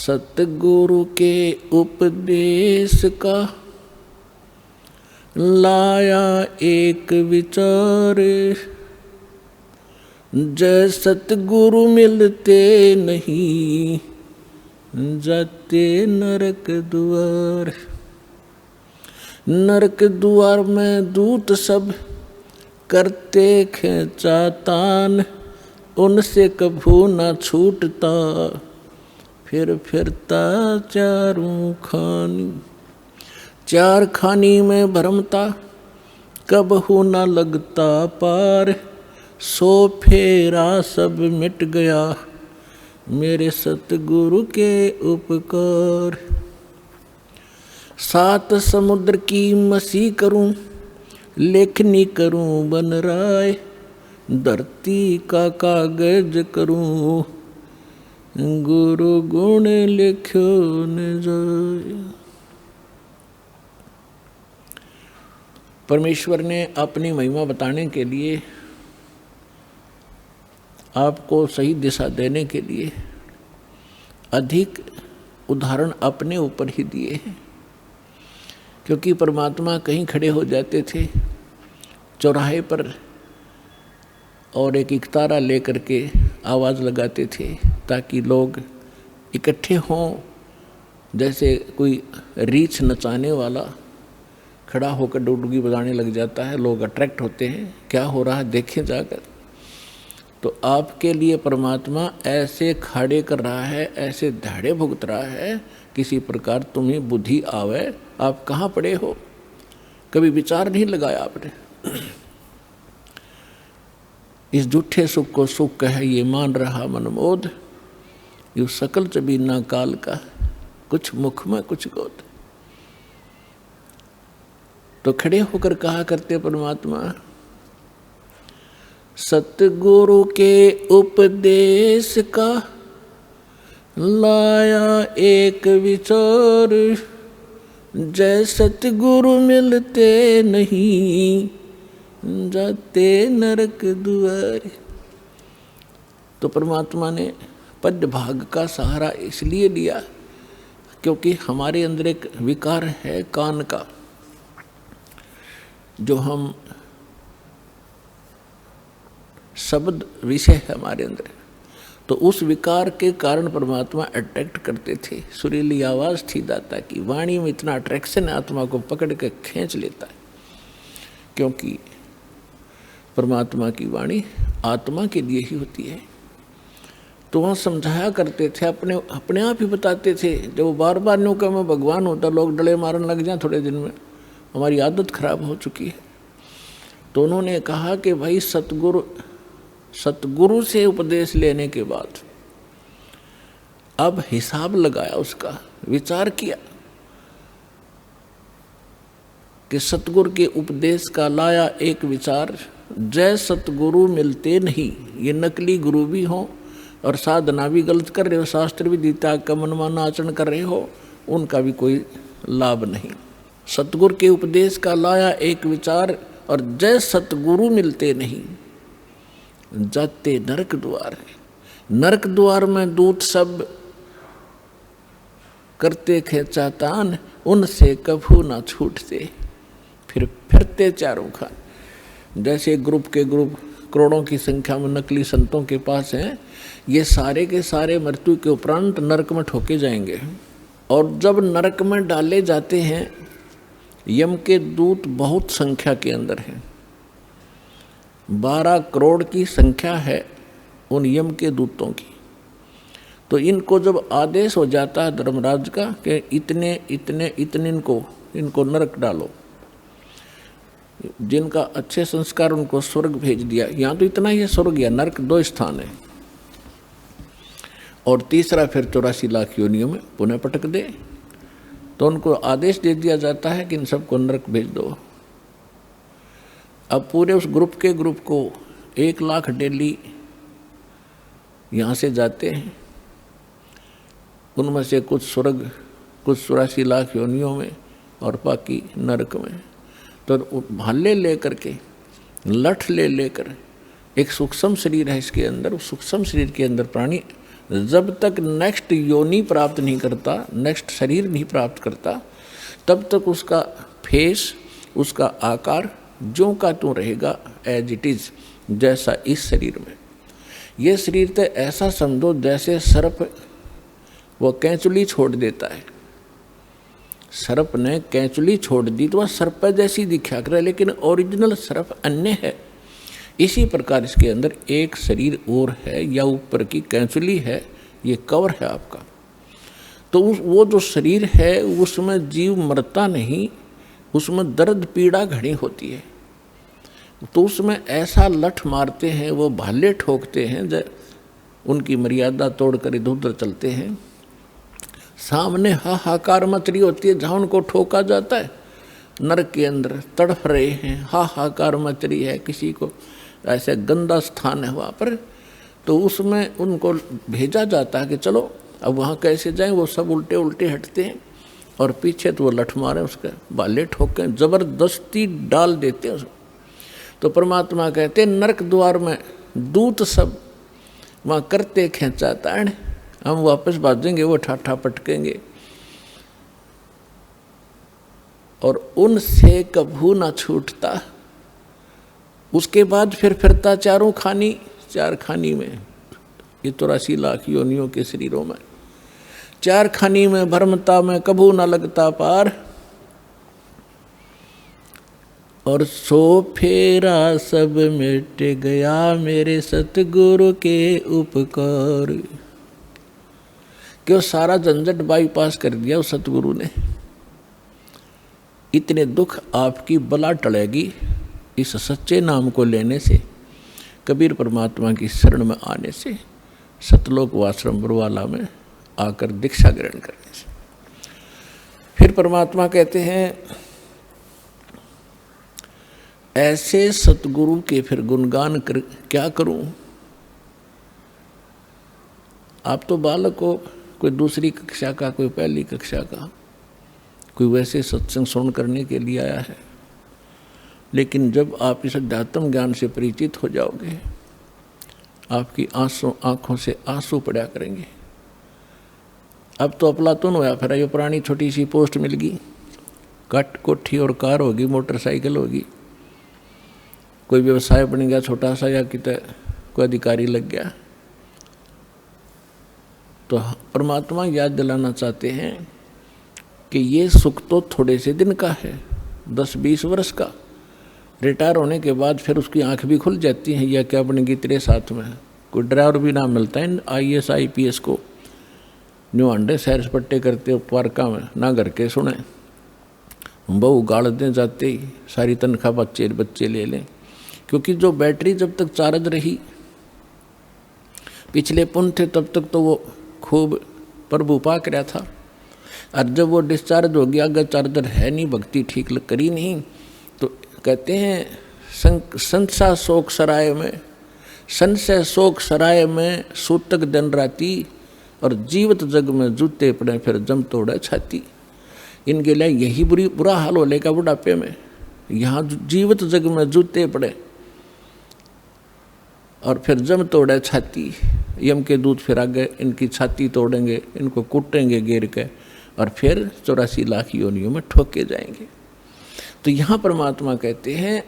सतगुरु के उपदेश का लाया एक विचार, जय सतगुरु मिलते नहीं जाते नरक द्वार। नरक द्वार में दूत सब करते खेचातान, उनसे कभू न छूटता फिर फिरता चारों खानी। चार खानी में भरमता कबहू न लगता पार, सो फेरा सब मिट गया मेरे सतगुरु के उपकार। सात समुद्र की मसी करूं लेखनी करूं बन राय, धरती का कागज करूं गुरु गुण लिखो न जाए। परमेश्वर ने अपनी महिमा बताने के लिए, आपको सही दिशा देने के लिए अधिक उदाहरण अपने ऊपर ही दिए हैं। क्योंकि परमात्मा कहीं खड़े हो जाते थे चौराहे पर और एक इकतारा लेकर के आवाज़ लगाते थे ताकि लोग इकट्ठे हों। जैसे कोई रीछ नचाने वाला खड़ा होकर डुगडुगी बजाने लग जाता है, लोग अट्रैक्ट होते हैं, क्या हो रहा है देखें जाकर। तो आपके लिए परमात्मा ऐसे खड़े कर रहा है, ऐसे धाड़े भुगत रहा है, किसी प्रकार तुम्हें बुद्धि आवे। आप कहाँ पड़े हो, कभी विचार नहीं लगाया आपने। इस झूठे सुख को सुख कह ये मान रहा मनमोद, यू सकल चबीना काल का कुछ मुख में कुछ गोद। तो खड़े होकर कहा करते परमात्मा, सतगुरु के उपदेश का लाया एक विचार, जय सतगुरु मिलते नहीं जाते नरक द्वार। तो परमात्मा ने पद्य भाग का सहारा इसलिए लिया क्योंकि हमारे अंदर एक विकार है कान का, जो हम शब्द विषय है हमारे अंदर। तो उस विकार के कारण परमात्मा अट्रैक्ट करते थे। सुरीली आवाज़ थी दाता की, वाणी में इतना अट्रैक्शन है, आत्मा को पकड़ के खींच लेता है। क्योंकि परमात्मा की वाणी आत्मा के लिए ही होती है। तो वहाँ समझाया करते थे, अपने आप ही बताते थे। जब वो बार बार न्यू का मैं भगवान होता, लोग डले मारने लग जाए थोड़े दिन में, हमारी आदत खराब हो चुकी है। तो उन्होंने कहा कि भाई सतगुरु से उपदेश लेने के बाद अब हिसाब लगाया, उसका विचार किया कि सतगुरु के उपदेश का लाया एक विचार, जय सतगुरु मिलते नहीं। ये नकली गुरु भी हो और साधना भी गलत कर रहे हो, शास्त्र भी गीता का मनमाना आचरण कर रहे हो, उनका भी कोई लाभ नहीं। सतगुरु के उपदेश का लाया एक विचार और जय सतगुरु मिलते नहीं जाते नरक द्वार। नरक द्वार में दूत सब करते खेचातान, उनसे कभू ना छूटते फिर फिरते चारों खान। जैसे ग्रुप के ग्रुप करोड़ों की संख्या में नकली संतों के पास हैं, ये सारे के सारे मृत्यु के उपरांत नरक में ठोके जाएंगे। और जब नरक में डाले जाते हैं, यम के दूत बहुत संख्या के अंदर हैं, 12 करोड़ की संख्या है उन यम के दूतों की। तो इनको जब आदेश हो जाता है धर्मराज का कि इतने इतने इतने इनको नरक डालो, जिनका अच्छे संस्कार उनको स्वर्ग भेज दिया। यहाँ तो इतना ही है, स्वर्ग या नरक 2 स्थान है, और तीसरा फिर 84 लाख योनियों में पुनः पटक दे। तो उनको आदेश दे दिया जाता है कि इन सबको नरक भेज दो। अब पूरे उस ग्रुप को 1 लाख डेली यहाँ से जाते हैं, उनमें से कुछ स्वर्ग, कुछ 84 लाख योनियों में और बाकी नरक में। तो भाले लेकर के, लठ ले लेकर, एक सूक्ष्म शरीर है इसके अंदर, उस सूक्ष्म शरीर के अंदर प्राणी जब तक नेक्स्ट योनि प्राप्त नहीं करता, नेक्स्ट शरीर नहीं प्राप्त करता, तब तक उसका फेस, उसका आकार ज्यों का त्यों रहेगा, एज इट इज, जैसा इस शरीर में। ये शरीर तो ऐसा समझो जैसे सर्प वो कैंचुली छोड़ देता है। सर्प ने कैंचुली छोड़ दी तो वह सर्प जैसी दिखा करे, लेकिन ओरिजिनल सर्प अन्य है। इसी प्रकार इसके अंदर एक शरीर और है, या ऊपर की कैंचुली है, ये कवर है आपका। तो वो जो शरीर है उसमें जीव मरता नहीं, उसमें दर्द पीड़ा घनी होती है। तो उसमें ऐसा लठ मारते हैं, वो भाले ठोकते हैं, उनकी मर्यादा तोड़कर इधर उधर चलते हैं। सामने हाहाकार मच रही होती है, जहाँ उनको ठोका जाता है नरक के अंदर तड़फ रहे हैं, हाहाकार मच रही है, किसी को ऐसे गंदा स्थान है वहाँ पर, तो उसमें उनको भेजा जाता है कि चलो अब वहाँ कैसे जाएं। वो सब उल्टे उल्टे हटते हैं और पीछे तो वो लठ मारे, उसके बाले ठोके, जबरदस्ती डाल देते हैं उसको। तो परमात्मा कहते हैं नरक द्वार में दूत सब वहाँ करते खेचाताड़, हम वापस भागेंगे, वो ठाठा पटकेंगे और उनसे कभू ना छूटता। उसके बाद फिर फिरता चारों खानी, चार खानी में, ये 83 लाख योनियों के शरीरों में, चार खानी में भ्रमता में कभू ना लगता पार। और सो फेरा सब मिट गया मेरे सतगुरु के उपकार। क्यों सारा झंझट बाईपास कर दिया उस सतगुरु ने। इतने दुख आपकी बला टलेगी इस सच्चे नाम को लेने से, कबीर परमात्मा की शरण में आने से, सतलोक वाश्रम बरवाला में आकर दीक्षा ग्रहण करने से। फिर परमात्मा कहते हैं ऐसे सतगुरु के फिर गुणगान कर क्या करूं। आप तो बालक हो, कोई दूसरी कक्षा का, कोई पहली कक्षा का, कोई वैसे सत्संग सुन करने के लिए आया है। लेकिन जब आप इस अध्यात्म ज्ञान से परिचित हो जाओगे, आपकी आंखों से आंसू पड़ा करेंगे। अब तो अफलातून होया फिर ये पुरानी छोटी सी पोस्ट मिल गई, कट कोठी और कार होगी, मोटरसाइकिल होगी, कोई व्यवसाय बन गया छोटा सा, या कितने कोई अधिकारी लग गया। तो परमात्मा याद दिलाना चाहते हैं कि ये सुख तो थोड़े से दिन का है, 10-20 वर्ष का। रिटायर होने के बाद फिर उसकी आंख भी खुल जाती है, या क्या बनेगी तेरे साथ में। कोई ड्राइवर भी ना मिलता है IAS IPS को, न्यू अंडे सैर सपट्टे करते पार्का में, ना घर के सुने, बहु गाड़ दें जाते ही सारी तनख्वाह बच्चे ले लें। क्योंकि जो बैटरी जब तक चार्ज रही, पिछले पुण्य थे, तब तक तो वो खूब प्रभु पाक रहा था। और जब वो डिस्चार्ज हो गया, अगर चार्जर है नहीं, भक्ति ठीक करी नहीं, तो कहते हैं संसा शोक सराय में, संशय शोक सराय में सूतक दिन राती, और जीवित जग में जूते पड़े फिर जम तोड़े छाती। इनके लिए यही बुरा हाल हो लेगा बुढ़ापे में। यहाँ जीवित जग में जूते पड़े और फिर जम तोड़े छाती, यम के दूत फिर आगे इनकी छाती तोड़ेंगे, इनको कूटेंगे गिर के, और फिर 84 लाख योनियों में ठोके जाएंगे। तो यहाँ परमात्मा कहते हैं